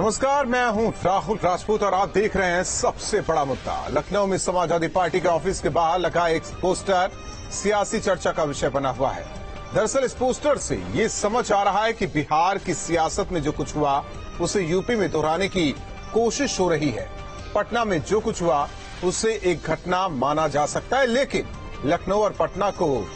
नमस्कार, मैं हूं राहुल राजपूत और आप देख रहे हैं सबसे बड़ा मुद्दा। लखनऊ में समाजवादी पार्टी के ऑफिस के बाहर लगा एक पोस्टर सियासी चर्चा का विषय बना हुआ है। दरअसल इस पोस्टर से ये समझ आ रहा है कि बिहार की सियासत में जो कुछ हुआ उसे यूपी में दोहराने की कोशिश हो रही है। पटना में जो कुछ हुआ उसे एक घटना माना जा सकता है, लेकिन लखनऊ और पटना को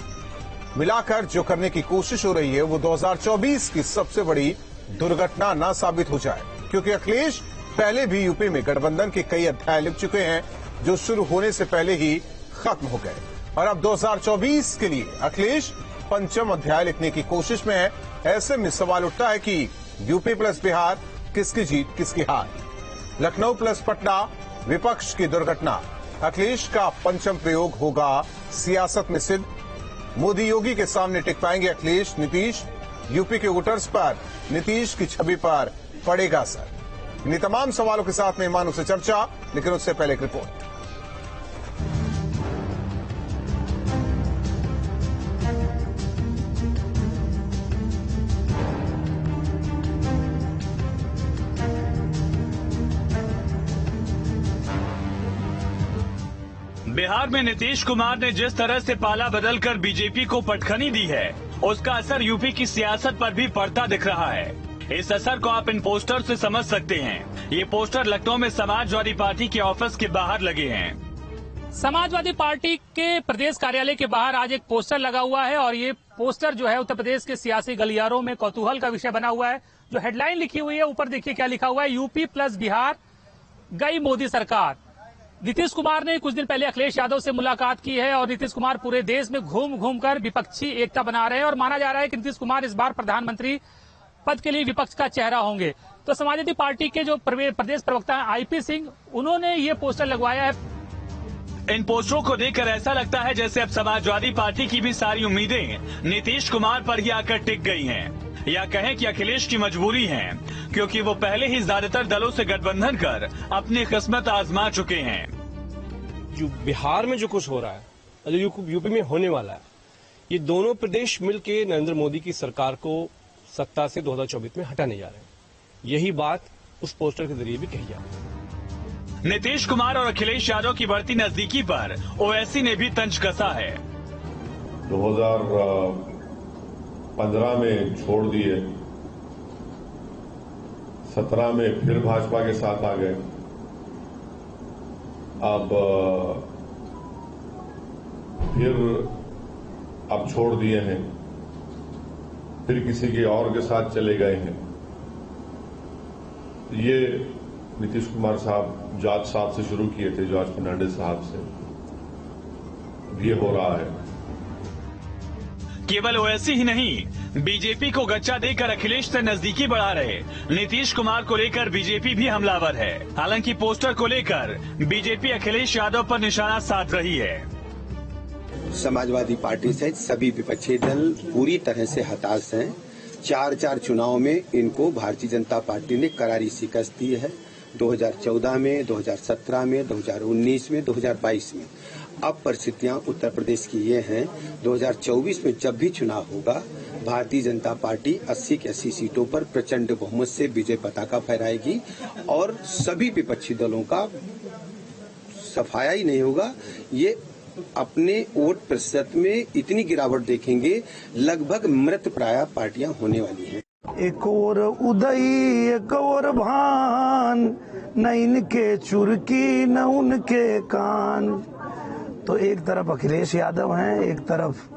मिलाकर जो करने की कोशिश हो रही है वो 2024 की सबसे बड़ी दुर्घटना न साबित हो जाए, क्योंकि अखिलेश पहले भी यूपी में गठबंधन के कई अध्याय लिख चुके हैं जो शुरू होने से पहले ही खत्म हो गए और अब 2024 के लिए अखिलेश पंचम अध्याय लिखने की कोशिश में है। ऐसे में सवाल उठता है कि यूपी प्लस बिहार किसकी जीत किसकी हार। लखनऊ प्लस पटना विपक्ष की दुर्घटना। अखिलेश का पंचम प्रयोग होगा सियासत में सिद्ध। मोदी योगी के सामने टिक पाएंगे अखिलेश नीतीश। यूपी के वोटर्स पर नीतीश की छवि पर पड़ेगा असर। इन तमाम सवालों के साथ मेहमानों से चर्चा, लेकिन उससे पहले एक रिपोर्ट। बिहार में नीतीश कुमार ने जिस तरह से पाला बदलकर बीजेपी को पटखनी दी है, उसका असर यूपी की सियासत पर भी पड़ता दिख रहा है। इस असर को आप इन पोस्टर से समझ सकते हैं। ये पोस्टर लखनऊ में समाजवादी पार्टी के ऑफिस के बाहर लगे हैं। समाजवादी पार्टी के प्रदेश कार्यालय के बाहर आज एक पोस्टर लगा हुआ है और ये पोस्टर जो है उत्तर प्रदेश के सियासी गलियारों में कौतूहल का विषय बना हुआ है। जो हेडलाइन लिखी हुई है, ऊपर देखिए क्या लिखा हुआ है, यूपी प्लस बिहार गई मोदी सरकार। नीतीश कुमार ने कुछ दिन पहले अखिलेश यादव से मुलाकात की है और नीतीश कुमार पूरे देश में घूम घूम कर विपक्षी एकता बना रहे हैं और माना जा रहा है कि नीतीश कुमार इस बार प्रधानमंत्री पद के लिए विपक्ष का चेहरा होंगे। तो समाजवादी पार्टी के जो प्रदेश प्रवक्ता हैं आईपी सिंह, उन्होंने ये पोस्टर लगवाया है। इन पोस्टरों को देखकर ऐसा लगता है जैसे अब समाजवादी पार्टी की भी सारी उम्मीदें नीतीश कुमार पर ही आकर टिक गई हैं, या कहें कि अखिलेश की मजबूरी है, क्योंकि वो पहले ही ज्यादातर दलों से गठबंधन कर अपनी किस्मत आजमा चुके हैं। जो बिहार में जो कुछ हो रहा है, जो यूपी में होने वाला है, ये दोनों प्रदेश मिलकर नरेंद्र मोदी की सरकार को सत्ता से 2024 में हटाने जा रहे हैं। यही बात उस पोस्टर के जरिए भी कही जा रही है। नीतीश कुमार और अखिलेश यादव की बढ़ती नजदीकी पर ओवैसी ने भी तंज कसा है। 2015 में छोड़ दिए, 17 में फिर भाजपा के साथ आ गए, अब छोड़ दिए हैं, फिर किसी के और के साथ चले गए हैं। ये नीतीश कुमार साहब जाट साहब से शुरू किए थे, जॉर्ज फर्नांडिस साहब से। ये हो रहा है। केवल ओवैसी ही नहीं, बीजेपी को गच्चा देकर अखिलेश से नजदीकी बढ़ा रहे नीतीश कुमार को लेकर बीजेपी भी हमलावर है। हालांकि पोस्टर को लेकर बीजेपी अखिलेश यादव पर निशाना साध रही है। समाजवादी पार्टी सहित सभी विपक्षी दल पूरी तरह से हताश हैं। 4 चुनाव में इनको भारतीय जनता पार्टी ने करारी शिकस्त दी है। 2014 में, 2017 में, 2019 में, 2022 में। अब परिस्थितियां उत्तर प्रदेश की ये हैं, 2024 में जब भी चुनाव होगा, भारतीय जनता पार्टी 80 की 80 सीटों पर प्रचंड बहुमत से विजय पताका फहराएगी और सभी विपक्षी दलों का सफाया ही नहीं होगा। ये अपने वोट प्रतिशत में इतनी गिरावट देखेंगे, लगभग मृत प्राय पार्टियां होने वाली हैं। एक और उदय एक और भान, न इनके चुरकी न उनके कान। तो एक तरफ अखिलेश यादव हैं, एक तरफ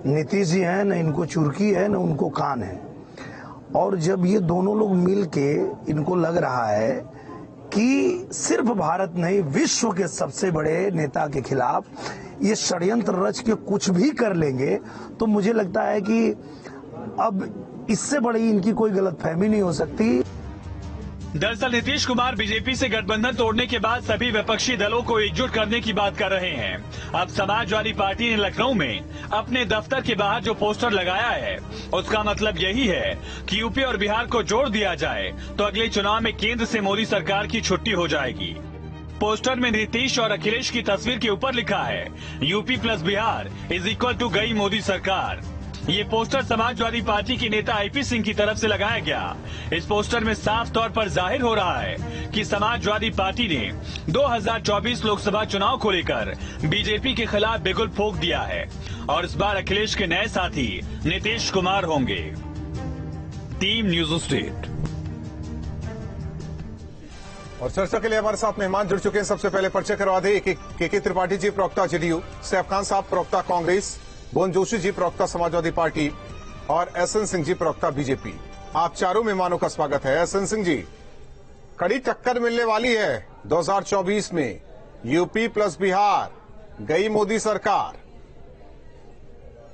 नीतीश जी हैं, न इनको चुरकी है न उनको कान है। और जब ये दोनों लोग मिलके इनको लग रहा है कि सिर्फ भारत नहीं विश्व के सबसे बड़े नेता के खिलाफ ये षड्यंत्र रच के कुछ भी कर लेंगे, तो मुझे लगता है कि अब इससे बड़ी इनकी कोई गलतफहमी नहीं हो सकती। दरअसल नीतीश कुमार बीजेपी से गठबंधन तोड़ने के बाद सभी विपक्षी दलों को एकजुट करने की बात कर रहे हैं। अब समाजवादी पार्टी ने लखनऊ में अपने दफ्तर के बाहर जो पोस्टर लगाया है, उसका मतलब यही है कि यूपी और बिहार को जोड़ दिया जाए तो अगले चुनाव में केंद्र से मोदी सरकार की छुट्टी हो जाएगी। पोस्टर में नीतीश और अखिलेश की तस्वीर के ऊपर लिखा है, UP plus Bihar is equal to गई मोदी सरकार। ये पोस्टर समाजवादी पार्टी के नेता आईपी सिंह की तरफ से लगाया गया। इस पोस्टर में साफ तौर पर जाहिर हो रहा है कि समाजवादी पार्टी ने 2024 लोकसभा चुनाव को लेकर बीजेपी के खिलाफ बिगुल फूंक दिया है और इस बार अखिलेश के नए साथी नीतीश कुमार होंगे। Team news state. और चर्चा के लिए हमारे साथ मेहमान जुड़ चुके हैं। सबसे पहले परिचय करवा दे के त्रिपाठी जी, प्रवक्ता जेडीयू, सैफ खान साहब, प्रवक्ता कांग्रेस, भुवन जोशी जी, प्रवक्ता समाजवादी पार्टी और एसएन सिंह जी, प्रवक्ता बीजेपी। आप चारों मेहमानों का स्वागत है। एसएन सिंह जी, कड़ी टक्कर मिलने वाली है 2024 में। यूपी प्लस बिहार, गई मोदी सरकार।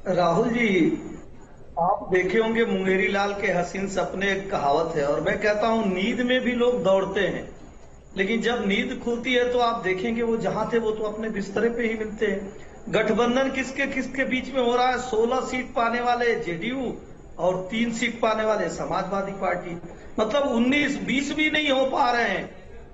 राहुल जी, आप देखे होंगे मुंगेरी लाल के हसीन सपने एक कहावत है, और मैं कहता हूं नींद में भी लोग दौड़ते हैं, लेकिन जब नींद खुलती है तो आप देखेंगे वो जहां थे वो तो अपने बिस्तरे पे ही मिलते हैं। गठबंधन किसके किसके बीच में हो रहा है? 16 सीट पाने वाले जेडीयू और 3 सीट पाने वाले समाजवादी पार्टी, मतलब 19-20 भी नहीं हो पा रहे हैं।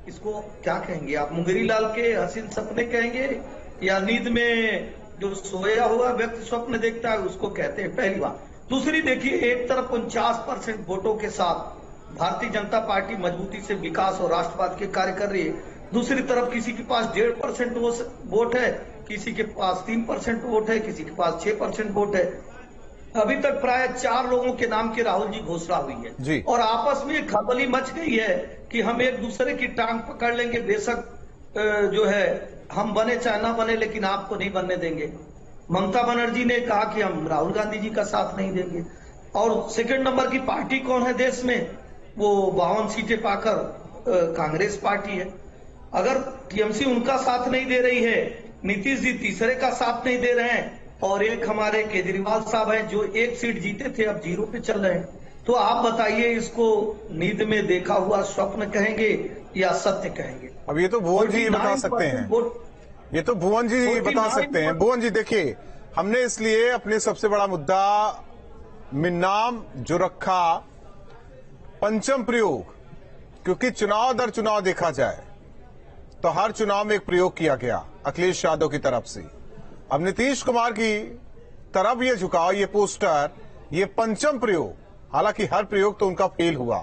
इसको क्या कहेंगे आप? मुंगेरी लाल के हसीन सपने कहेंगे या नींद में जो सोया हुआ व्यक्ति स्वप्न देखता है उसको कहते हैं? पहली बात। दूसरी देखिए, एक तरफ 49% वोटों के साथ भारतीय जनता पार्टी मजबूती से विकास और राष्ट्रवाद के कार्य कर रही है, दूसरी तरफ किसी के पास 1.5% वोट है, किसी के पास 3% वोट है, किसी के पास 6% वोट है। अभी तक प्राय 4 लोगों के नाम की राहुल जी घोषणा हुई है जी। और आपस में खलबली मच गई है कि हम एक दूसरे की टांग पकड़ लेंगे, बेशक जो है हम बने चाहे ना बने, लेकिन आपको नहीं बनने देंगे। ममता बनर्जी ने कहा कि हम राहुल गांधी जी का साथ नहीं देंगे। और सेकंड नंबर की पार्टी कौन है देश में? वो 52 सीटें पाकर कांग्रेस पार्टी है। अगर टीएमसी उनका साथ नहीं दे रही है, नीतीश जी तीसरे का साथ नहीं दे रहे हैं, और एक हमारे केजरीवाल साहब हैं जो 1 सीट जीते थे अब 0 पे चल रहे हैं, तो आप बताइए इसको नींद में देखा हुआ स्वप्न कहेंगे या सत्य कहेंगे? अब ये तो भुवन जी बता सकते हैं। ये तो भुवन जी बता सकते हैं। भुवन जी, देखिए, हमने इसलिए अपने सबसे बड़ा मुद्दा में नाम जो रखा पंचम प्रयोग, क्योंकि चुनाव दर चुनाव देखा जाए तो हर चुनाव में एक प्रयोग किया गया अखिलेश यादव की तरफ से। अब नीतीश कुमार की तरफ ये झुकाव, ये पोस्टर, ये पंचम प्रयोग, हालांकि हर प्रयोग तो उनका फेल हुआ।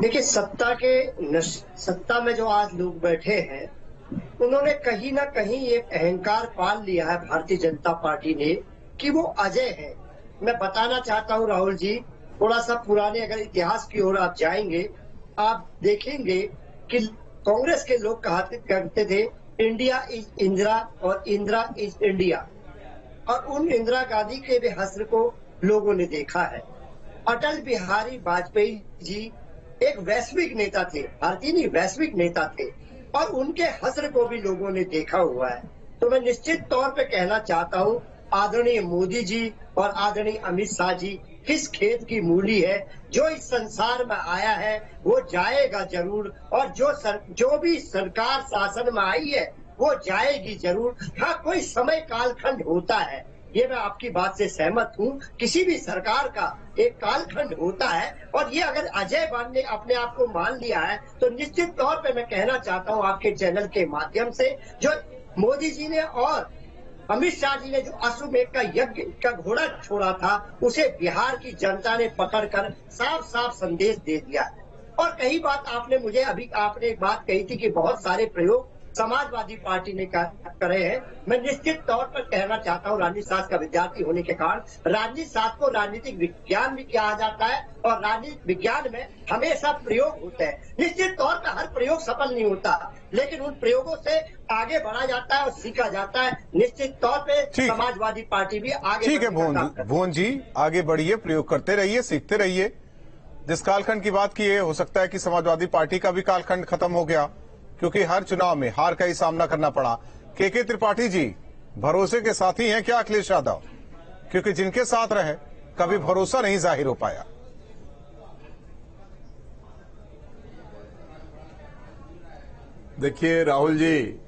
देखिए, सत्ता में जो आज लोग बैठे हैं, उन्होंने कहीं ना कहीं एक अहंकार पाल लिया है भारतीय जनता पार्टी ने कि वो अजय है। मैं बताना चाहता हूं राहुल जी, थोड़ा सा पुराने अगर इतिहास की ओर आप जाएंगे, आप देखेंगे कि कांग्रेस के लोग कहते थे इंडिया इज इंदिरा और इंदिरा इज इंडिया, और उन इंदिरा गांधी के भी हस्र को लोगों ने देखा है। अटल बिहारी वाजपेयी जी एक वैश्विक नेता थे, भारतीय नहीं वैश्विक नेता थे, और उनके हस्र को भी लोगों ने देखा हुआ है। तो मैं निश्चित तौर पे कहना चाहता हूँ, आदरणीय मोदी जी और आदरणीय अमित शाह जी किस खेत की मूली है। जो इस संसार में आया है वो जाएगा जरूर, और जो भी सरकार शासन में आई है वो जाएगी जरूर। हाँ, कोई समय कालखंड होता है, ये मैं आपकी बात से सहमत हूँ। किसी भी सरकार का एक कालखंड होता है, और ये अगर अजय मान ने अपने आप को मान लिया है तो निश्चित तौर पे मैं कहना चाहता हूँ आपके चैनल के माध्यम से, जो मोदी जी ने और अमित शाह जी ने जो अश्वमेध का यज्ञ का घोड़ा छोड़ा था, उसे बिहार की जनता ने पकड़कर साफ साफ संदेश दे दिया। और कई बात आपने एक बात कही थी कि बहुत सारे प्रयोग समाजवादी पार्टी ने करे हैं। मैं निश्चित तौर पर कहना चाहता हूं, राजनीति शास्त्र का विद्यार्थी होने के कारण राजनीति शास्त्र को राजनीतिक विज्ञान भी कहा जाता है, और राजनीतिक विज्ञान में हमेशा प्रयोग होते हैं। निश्चित तौर पर हर प्रयोग सफल नहीं होता, लेकिन उन प्रयोगों से आगे बढ़ा जाता है और सीखा जाता है। निश्चित तौर पे समाजवादी पार्टी भी आगे। ठीक है भुवन जी, आगे बढ़िए, प्रयोग करते रहिए, सीखते रहिए। जिस कालखंड की बात की है, हो सकता है कि समाजवादी पार्टी का भी कालखंड खत्म हो गया, क्योंकि हर चुनाव में हार का ही सामना करना पड़ा। के त्रिपाठी जी, भरोसे के साथी हैं क्या अखिलेश यादव? क्योंकि जिनके साथ रहे कभी भरोसा नहीं जाहिर हो पाया। देखिए राहुल जी,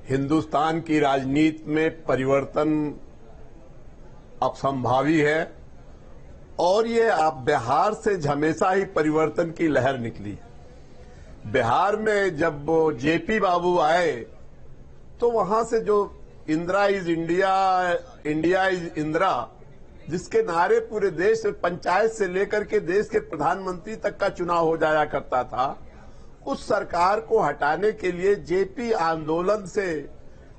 हिंदुस्तान की राजनीति में परिवर्तन अब संभावी है, और ये आप बिहार से हमेशा ही परिवर्तन की लहर निकली। बिहार में जब जेपी बाबू आए तो वहां से जो Indira is India, India is Indira, जिसके नारे पूरे देश में पंचायत से लेकर के देश के प्रधानमंत्री तक का चुनाव हो जाया करता था, उस सरकार को हटाने के लिए जेपी आंदोलन से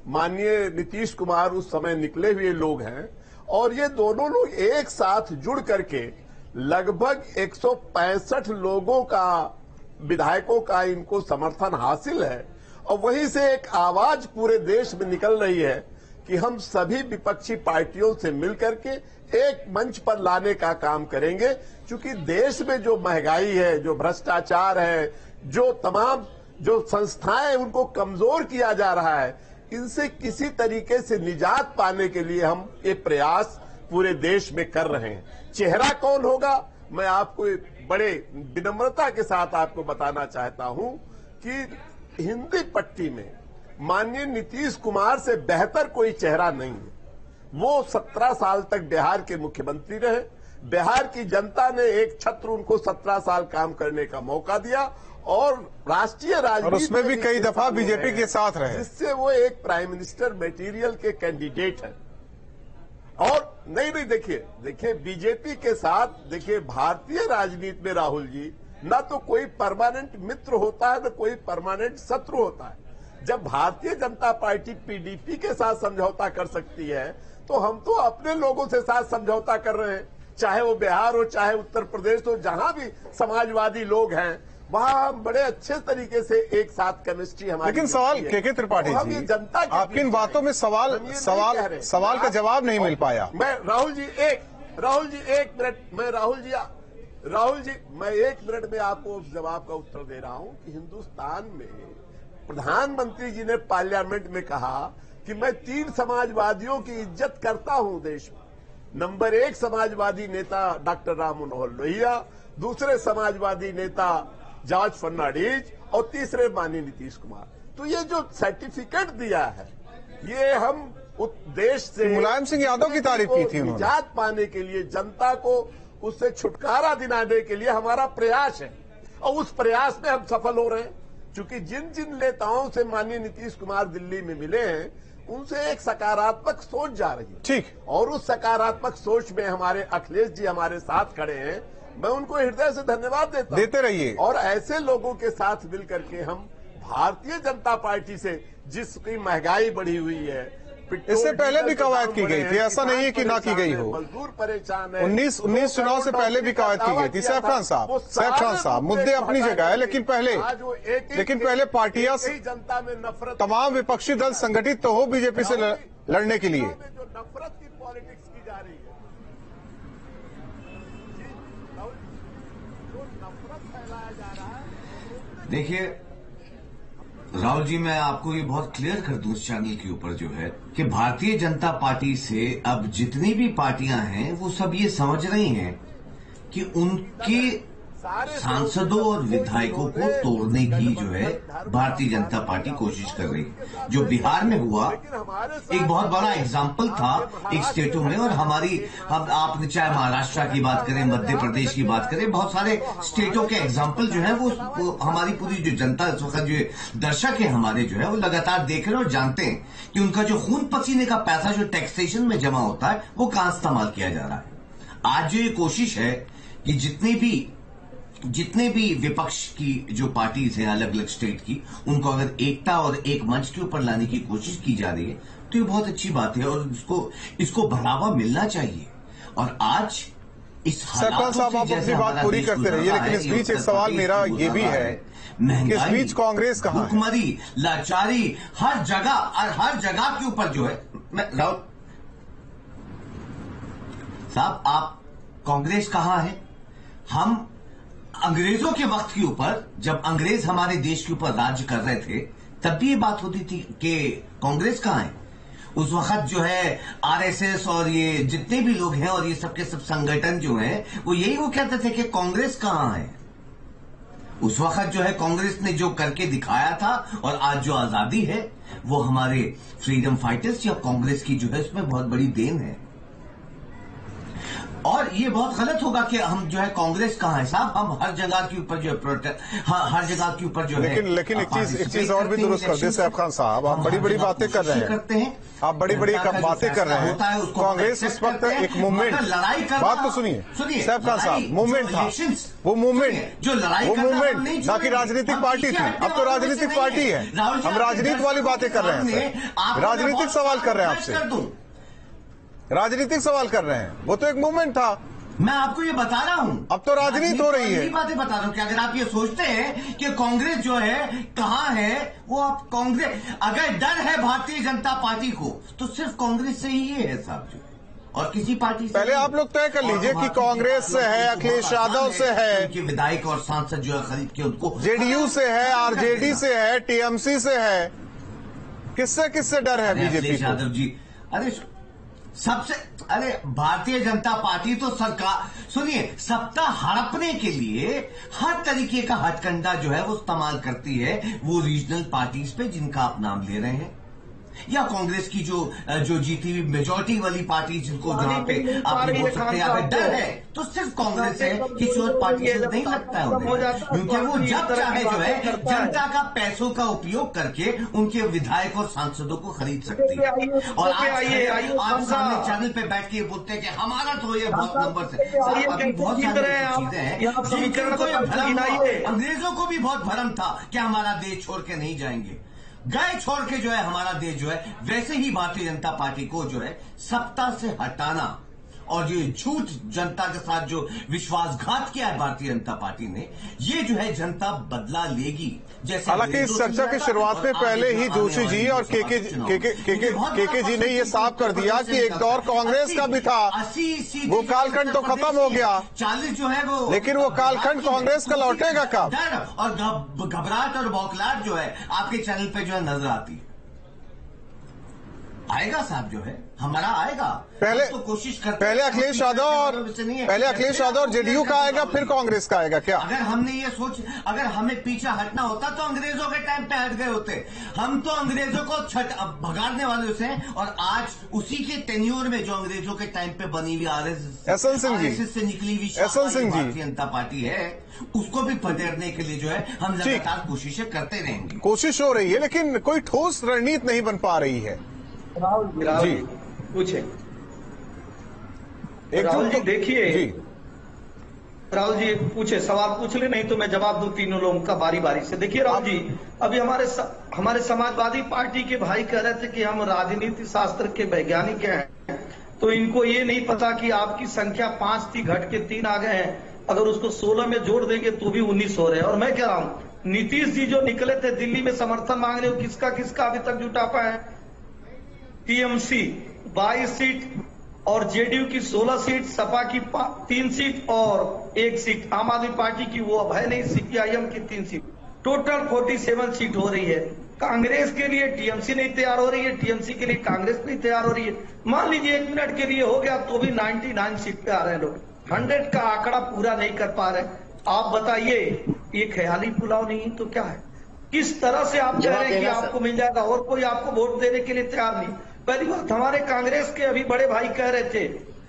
माननीय नीतीश कुमार उस समय निकले हुए लोग हैं और ये दोनों लोग एक साथ जुड़ करके लगभग 165 लोगों का, विधायकों का इनको समर्थन हासिल है और वहीं से एक आवाज पूरे देश में निकल रही है कि हम सभी विपक्षी पार्टियों से मिलकर के एक मंच पर लाने का काम करेंगे, क्योंकि देश में जो महंगाई है, जो भ्रष्टाचार है, जो तमाम जो संस्थाएं हैं, उनको कमजोर किया जा रहा है, इनसे किसी तरीके से निजात पाने के लिए हम ये प्रयास पूरे देश में कर रहे हैं। चेहरा कौन होगा, मैं आपको बड़े विनम्रता के साथ आपको बताना चाहता हूं कि हिंदी पट्टी में माननीय नीतीश कुमार से बेहतर कोई चेहरा नहीं है। वो 17 साल तक बिहार के मुख्यमंत्री रहे, बिहार की जनता ने एक छत्र उनको 17 साल काम करने का मौका दिया और राष्ट्रीय राजनीति और उसमें भी कई दफा बीजेपी के साथ रहे, जिससे वो एक प्राइम मिनिस्टर मटेरियल के कैंडिडेट हैं। और नहीं देखिए बीजेपी के साथ, देखिए भारतीय राजनीति में राहुल जी ना तो कोई परमानेंट मित्र होता है, ना कोई परमानेंट शत्रु होता है। जब भारतीय जनता पार्टी पीडीपी के साथ समझौता कर सकती है, तो हम तो अपने लोगों से साथ समझौता कर रहे हैं, चाहे वो बिहार हो, चाहे उत्तर प्रदेश हो, जहां भी समाजवादी लोग हैं वहां बड़े अच्छे तरीके से एक साथ केमिस्ट्री हमारी। लेकिन सवाल के त्रिपाठी जी, जनता आपकी इन बातों में सवाल का जवाब नहीं मिल पाया। मैं राहुल जी एक मिनट में आपको उस जवाब का उत्तर दे रहा हूं कि हिंदुस्तान में प्रधानमंत्री जी ने पार्लियामेंट में कहा कि मैं 3 समाजवादियों की इज्जत करता हूं देश में। नंबर 1 समाजवादी नेता डॉक्टर राम मनोहर लोहिया, दूसरे समाजवादी नेता जॉर्ज फर्नांडिस और तीसरे माननीय नीतीश कुमार। तो ये जो सर्टिफिकेट दिया है, ये हम देश से मुलायम सिंह यादव की तारीफ की थी उन्होंने। निजात पाने के लिए, जनता को उससे छुटकारा दिलाने के लिए हमारा प्रयास है और उस प्रयास में हम सफल हो रहे हैं, क्योंकि जिन जिन नेताओं से माननीय नीतीश कुमार दिल्ली में मिले हैं उनसे एक सकारात्मक सोच जा रही है। ठीक, और उस सकारात्मक सोच में हमारे अखिलेश जी हमारे साथ खड़े हैं, मैं उनको हृदय से धन्यवाद देते रहिए। और ऐसे लोगों के साथ मिलकर के हम भारतीय जनता पार्टी से, जिसकी महंगाई बढ़ी हुई है, इससे पहले भी कवायद की गई थी, ऐसा नहीं है कि ना की गई हो। मजदूर परेशान है। 19 चुनाव से पहले भी कवायद की गई थी। सैफरान साहब मुद्दे अपनी जगह है, लेकिन पहले पार्टियां, जनता में नफरत, तमाम विपक्षी दल संगठित तो हो बीजेपी से लड़ने के लिए। जो नफरत की पॉलिटिक्स की जा रही है, जो नफरत फैलाया जा रहा है। देखिए राहुल जी, मैं आपको ये बहुत क्लियर कर दूं इस चैनल के ऊपर जो है कि भारतीय जनता पार्टी से अब जितनी भी पार्टियां हैं वो सब ये समझ रही हैं कि उनके सांसदों और विधायकों को तोड़ने की जो है भारतीय जनता पार्टी कोशिश कर रही है। जो बिहार में हुआ एक बहुत बड़ा एग्जाम्पल था एक स्टेटों में, और हम आपने चाहे महाराष्ट्र की बात करें, मध्य प्रदेश की बात करें, बहुत सारे स्टेटों के एग्जाम्पल जो है वो हमारी पूरी जो जनता, इस वक्त जो दर्शक है हमारे जो है वो लगातार देख रहे हैं और जानते हैं कि उनका जो खून पसीने का पैसा जो टैक्सेशन में जमा होता है वो कहां इस्तेमाल किया जा रहा है। आज जो ये कोशिश है कि जितने भी विपक्ष की जो पार्टीज हैं अलग अलग स्टेट की, उनको अगर एकता और एक मंच के ऊपर लाने की कोशिश की जा रही है तो ये बहुत अच्छी बात है और इसको बढ़ावा मिलना चाहिए। और आज इस सरपंच साहब आप अपनी बात पूरी करते रहिए, लेकिन इस बीच एक सवाल मेरा ये भी है कि इस बीच कांग्रेस कहां है? भुखमरी, लाचारी हर जगह के ऊपर जो है। राहुल साहब, आप कांग्रेस कहां है? हम अंग्रेजों के वक्त के ऊपर, जब अंग्रेज हमारे देश के ऊपर राज्य कर रहे थे, तब भी ये बात होती थी कि कांग्रेस कहां है। उस वक्त जो है आरएसएस और ये जितने भी लोग हैं और ये सबके सब संगठन जो हैं वो कहते थे कि कांग्रेस कहां है। उस वक्त जो है कांग्रेस ने जो करके दिखाया था, और आज जो आजादी है वो हमारे फ्रीडम फाइटर्स या कांग्रेस की जो है उसमें बहुत बड़ी देन है। और ये बहुत गलत होगा कि हम जो है कांग्रेस कहाँ है साहब, हम हर जगह के ऊपर जो है हर जगह के ऊपर जो है। लेकिन एक चीज और भी दुरुस्त कर दे सैफ खान साहब, आप बड़ी बड़ी बातें कर रहे हैं, आप बड़ी बड़ी बातें कर रहे हैं। कांग्रेस इस वक्त एक मूवमेंट, बात तो सुनिए सैफ खान साहब, मूवमेंट था, वो मूवमेंट ना कि राजनीतिक पार्टी थी। अब तो राजनीतिक पार्टी है, हम राजनीति वाली बातें कर रहे हैं, राजनीतिक सवाल कर रहे हैं आपसे, राजनीतिक सवाल कर रहे हैं। वो तो एक मूवमेंट था, मैं आपको ये बता रहा हूं। अब तो राजनीति हो रही है। बातें बता रहा हूं कि अगर आप ये सोचते हैं कि कांग्रेस जो है कहां है, वो आप कांग्रेस, अगर डर है भारतीय जनता पार्टी को तो सिर्फ कांग्रेस से ही है साहब जी, और किसी पार्टी से। पहले आप लोग तय कर लीजिए कि कांग्रेस से है, अखिलेश यादव से है, उनके विधायक और सांसद जो है खरीद के उनको, जेडीयू से है, आरजेडी से है, टीएमसी से है, किससे डर है बीजेपी यादव जी? अरे सबसे, अरे भारतीय जनता पार्टी तो सरकार, सुनिए, सत्ता हड़पने के लिए हर तरीके का हथकंडा जो है वो इस्तेमाल करती है, वो रीजनल पार्टीज पे जिनका आप नाम ले रहे हैं, या कांग्रेस की जो जीती हुई मेजोरिटी वाली पार्टी जिनको जहां पे आप बोल सकते हैं अगर डर है तो सिर्फ कांग्रेस है, किसी और पार्टी से नहीं लगता है उन्हें, क्योंकि वो जब चाहे जो है जनता का पैसों का उपयोग करके उनके विधायक और सांसदों को खरीद सकती है। और आप सामने चैनल पे बैठ के बोलते हैं कि हमारा तो ये बहुत नंबर से, अभी बहुत सारी चीजें हैं, अंग्रेजों को भी बहुत भ्रम था कि हमारा देश छोड़ के नहीं जाएंगे, गए छोड़ के जो है हमारा देश जो है। वैसे ही भारतीय जनता पार्टी को जो है सत्ता से हटाना और ये झूठ जनता के साथ जो विश्वासघात किया है भारतीय जनता पार्टी ने, ये जो है जनता बदला लेगी। जैसे हालांकि इस चर्चा की शुरुआत में पहले ही जोशी जी और केके जी ने ये साफ कर दिया कि एक दौर कांग्रेस का भी था, वो कालखंड तो खत्म हो गया, 40 जो है वो, लेकिन वो कालखंड कांग्रेस का लौटेगा कब? डर और घबराहट और बौखलाहट जो है आपके चैनल पे जो है नजर आती है। आएगा साहब जो है हमारा आएगा, पहले तो कोशिश करते, पहले अखिलेश यादव और जेडीयू का आएगा, फिर कांग्रेस का आएगा क्या? अगर हमने ये अगर हमें पीछे हटना होता तो अंग्रेजों के टाइम पे हट गए होते। हम तो अंग्रेजों को भगाड़ने वाले से हैं, और आज उसी के टेन्योर में जो अंग्रेजों के टाइम पे बनी हुई आरएसएस से निकली हुई भारतीय जनता पार्टी है, उसको भी पदेरने के लिए जो है हम लगातार कोशिशें करते रहेंगे। कोशिश हो रही है, लेकिन कोई ठोस रणनीति नहीं बन पा रही है। राहुल जी पूछे, राहुल जी देखिए, राहुल जी पूछे, सवाल पूछ ले, नहीं तो मैं जवाब दूं तीनों लोगों का बारी बारी से। देखिए राहुल जी, अभी हमारे समाजवादी पार्टी के भाई कह रहे थे कि हम राजनीति शास्त्र के वैज्ञानिक हैं, तो इनको ये नहीं पता कि आपकी संख्या 5 थी, घट के 3 आ गए हैं, अगर उसको 16 में जोड़ देंगे तो भी 19 हो रहे हैं। और मैं कह रहा हूं नीतीश जी जो निकले थे दिल्ली में समर्थन मांग रहे हो, किसका अभी तक जुटा पाए? टीएमसी 22 सीट और जेडीयू की 16 सीट, सपा की 3 सीट और 1 सीट, आम आदमी पार्टी की वो अब है नहीं, सीपीआईएम की 3 सीट, टोटल 47 सीट हो रही है। कांग्रेस के लिए टीएमसी नहीं तैयार हो रही है, टीएमसी के लिए कांग्रेस नहीं तैयार हो रही है। मान लीजिए 1 मिनट के लिए हो गया तो भी 99 सीट पे आ रहे हैं लोग, 100 का आंकड़ा पूरा नहीं कर पा रहे। आप बताइए, ये ख्याली पुलाव नहीं तो क्या है? किस तरह से आप कह रहे हैं कि आपको मिल जाएगा और कोई आपको वोट देने के लिए तैयार नहीं? पहली बात, हमारे कांग्रेस के अभी बड़े भाई कह रहे थे,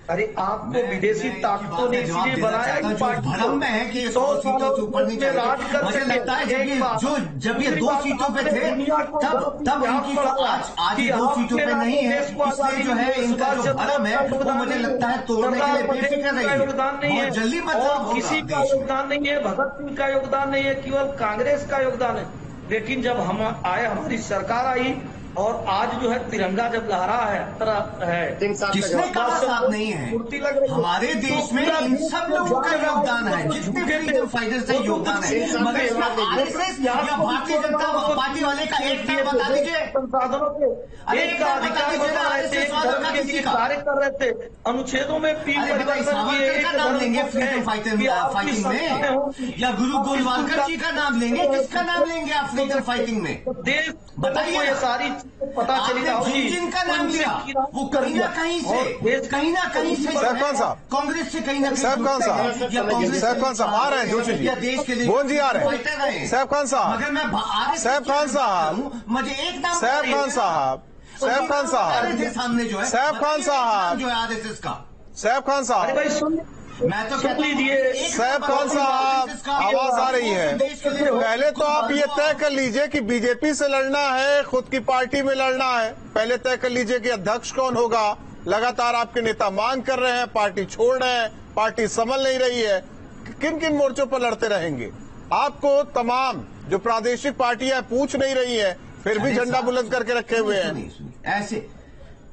अरे आपको विदेशी ताकतों ने इसलिए बनाया कि भ्रम में है कि 100 सीटों से ऊपर नहीं चले। मुझे लगता है जब ये 2 सीटों पे थे तब इनकी आज 2 सीटों पे नहीं है, इसलिए जो है इनका जो भ्रम है वो मुझे लगता है तोड़ने के लिए बेफिक्र रही है। योगदान नहीं है, जल्दी किसी का योगदान नहीं है, भगत सिंह का योगदान नहीं है, केवल कांग्रेस का योगदान है। लेकिन जब हम आए, हमारी सरकार आई, और आज जो है तिरंगा जब लहरा है, किसने कहा साथ नहीं है? हमारे देश में इन सब लोगों का योगदान है, जितने फ्रीडम फाइटर्स है योगदान है, मगर इसमें आरएसएस या भारतीय जनता पार्टी वाले का एक नाम बता दीजिए, संसाधनों के एक का अधिकार बता रहे थे, कार्य कर रहे थे, अनुच्छेदों में सावरकर का नाम लेंगे फ्रीडम फाइटिंग में, या गुरु गोलवालकर जी का नाम लेंगे, किसका नाम लेंगे आप फ्रीडम फाइटिंग में? देश बताइए, ये सारी पता चली, जिनका नाम लिया वो कहीं ना कहीं से कांग्रेस से कहीं ना कहीं साहब खान साहब आ रहे हैं, जोशी जी, देश के लिए मोहन जी आ रहे हैं, साहब खान साहब, मगर मैं साहब खान साहब, मुझे एक नाम, साहब खान साहब, साहब खान साहब, सामने जो है साहब खान साहब जो है आरएसएस का, सैफ खान अरे साहब, भाई सुन, मैं तो सुन लीजिए। सैफ खान साहब, आवाज आ रही है। पहले तो आप ये तय कर लीजिए कि बीजेपी से लड़ना है, खुद की पार्टी में लड़ना है। पहले तय कर लीजिए कि अध्यक्ष कौन होगा। लगातार आपके नेता मांग कर रहे हैं, पार्टी छोड़ रहे हैं, पार्टी संभल नहीं रही है। किन किन मोर्चों पर लड़ते रहेंगे? आपको तमाम जो प्रादेशिक पार्टियां पूछ नहीं रही है, फिर भी झंडा बुलंद करके रखे हुए हैं। ऐसे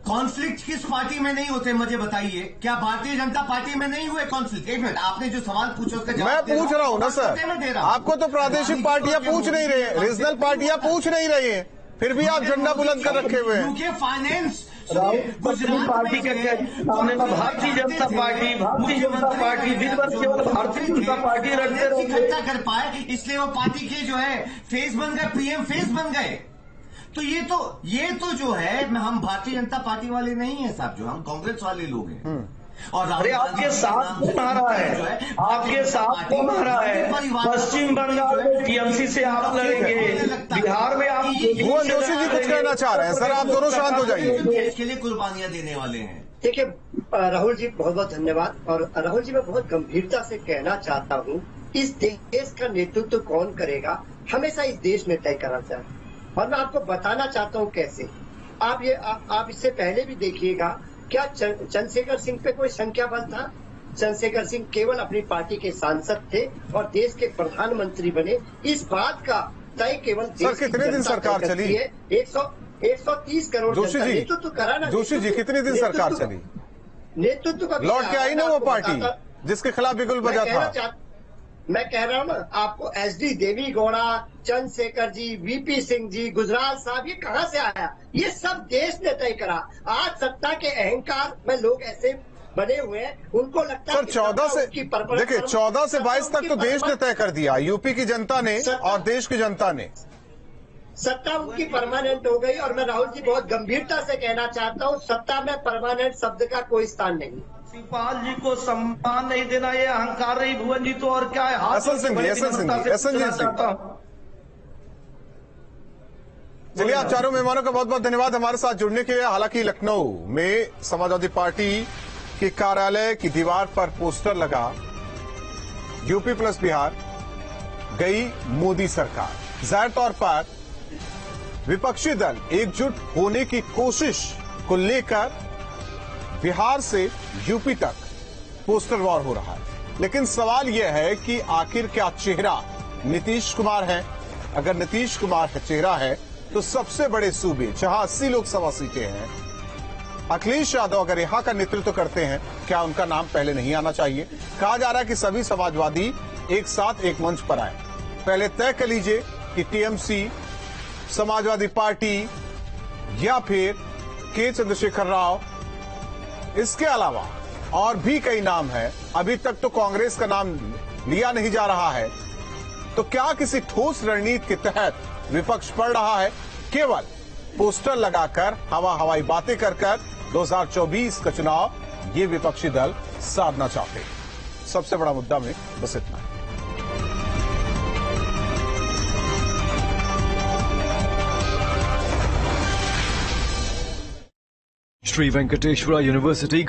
कॉन्फ्लिक्ट किस पार्टी में नहीं होते, मुझे बताइए। क्या भारतीय जनता पार्टी में नहीं हुए कॉन्फ्लिक्ट? एक मिनट, आपने जो सवाल पूछा उसका जवाब मैं पूछ रहा हूं ना सर, आपको तो प्रादेशिक पार्टियां पूछ नहीं रही है, रीजनल पार्टियां पूछ नहीं रही है, फिर भी आप झंडा बुलंद कर रखे हुए हैं। यूके फाइनेंस गुजरात पार्टी के सामने भारतीय जनता पार्टी, भारतीय जनता पार्टी दिन भर केवल भारतीय जनता पार्टी रखते रहे, इकट्ठा कर पाए, इसलिए वो पार्टी के जो है फेस बन गए, पीएम फेस बन गए। तो ये तो जो है, हम भारतीय जनता पार्टी वाले नहीं है साहब, जो हम कांग्रेस वाले लोग हैं। और अरे आपके साथ कौन आ रहा है? आपके साथ कौन आ रहा है? पश्चिम बंगाल में टीएमसी से आप लड़ेंगे, बिहार में आप भुवन जोशी जी कुछ कहना चाह रहे हैं। सर आप दोनों शांत हो जाइए। देश के लिए कुर्बानियां देने वाले हैं। देखिए राहुल जी, बहुत बहुत धन्यवाद। और राहुल जी, मैं बहुत गंभीरता से कहना चाहता हूँ, इस देश का नेतृत्व कौन करेगा हमेशा इस देश में तय करा जाए। और मैं आपको बताना चाहता हूँ कैसे। आप इससे पहले भी देखिएगा, क्या चंद्रशेखर सिंह पे कोई संख्या बल था? चंद्रशेखर सिंह केवल अपनी पार्टी के सांसद थे और देश के प्रधानमंत्री बने। इस बात का तय केवल देश की कितने दिन सरकार चली है। 130 करोड़ जोशी जी, नेतृत्व कराना। जोशी जी, कितने दिन सरकार चली? नेतृत्व का लौट के आई ना वो पार्टी जिसके खिलाफ बिगुल बजा था। मैं कह रहा हूँ ना आपको, एसडी देवी गौड़ा, चंद्रशेखर जी, वीपी सिंह जी, गुजराल साहब, ये कहाँ से आया? ये सब देश ने तय करा। आज सत्ता के अहंकार में लोग ऐसे बने हुए हैं, उनको लगता है सर 14 से देखिए 14 से 22 तक तो देश ने तय कर दिया, यूपी की जनता ने और देश की जनता ने। सत्ता उनकी परमानेंट हो गई। और मैं राहुल जी बहुत गंभीरता से कहना चाहता हूँ, सत्ता में परमानेंट शब्द का कोई स्थान नहीं। शिवपाल जी को सम्मान नहीं देना ये अहंकार रही भुवन जी, तो और क्या है? एसएन सिंह जी, चलिए आप चारों मेहमानों का बहुत बहुत धन्यवाद हमारे साथ जुड़ने के लिए। हालांकि लखनऊ में समाजवादी पार्टी के कार्यालय की दीवार पर पोस्टर लगा, यूपी प्लस बिहार गई मोदी सरकार। जाहिर तौर पर विपक्षी दल एकजुट होने की कोशिश को लेकर बिहार से यूपी तक पोस्टर वॉर हो रहा है। लेकिन सवाल यह है कि आखिर क्या चेहरा नीतीश कुमार है? अगर नीतीश कुमार का चेहरा है तो सबसे बड़े सूबे जहां 80 लोकसभा सीटें हैं, अखिलेश यादव अगर यहां का नेतृत्व करते हैं, क्या उनका नाम पहले नहीं आना चाहिए? कहा जा रहा है कि सभी समाजवादी एक साथ एक मंच पर आए। पहले तय कर लीजिए कि टीएमसी, समाजवादी पार्टी या फिर के चंद्रशेखर राव। इसके अलावा और भी कई नाम हैं। अभी तक तो कांग्रेस का नाम लिया नहीं जा रहा है। तो क्या किसी ठोस रणनीति के तहत विपक्ष पड़ रहा है? केवल पोस्टर लगाकर, हवाई बातें कर 2024 का चुनाव ये विपक्षी दल साधना चाहते हैं। सबसे बड़ा मुद्दा में बस इतना है। श्री वेंकटेश्वरा यूनिवर्सिटी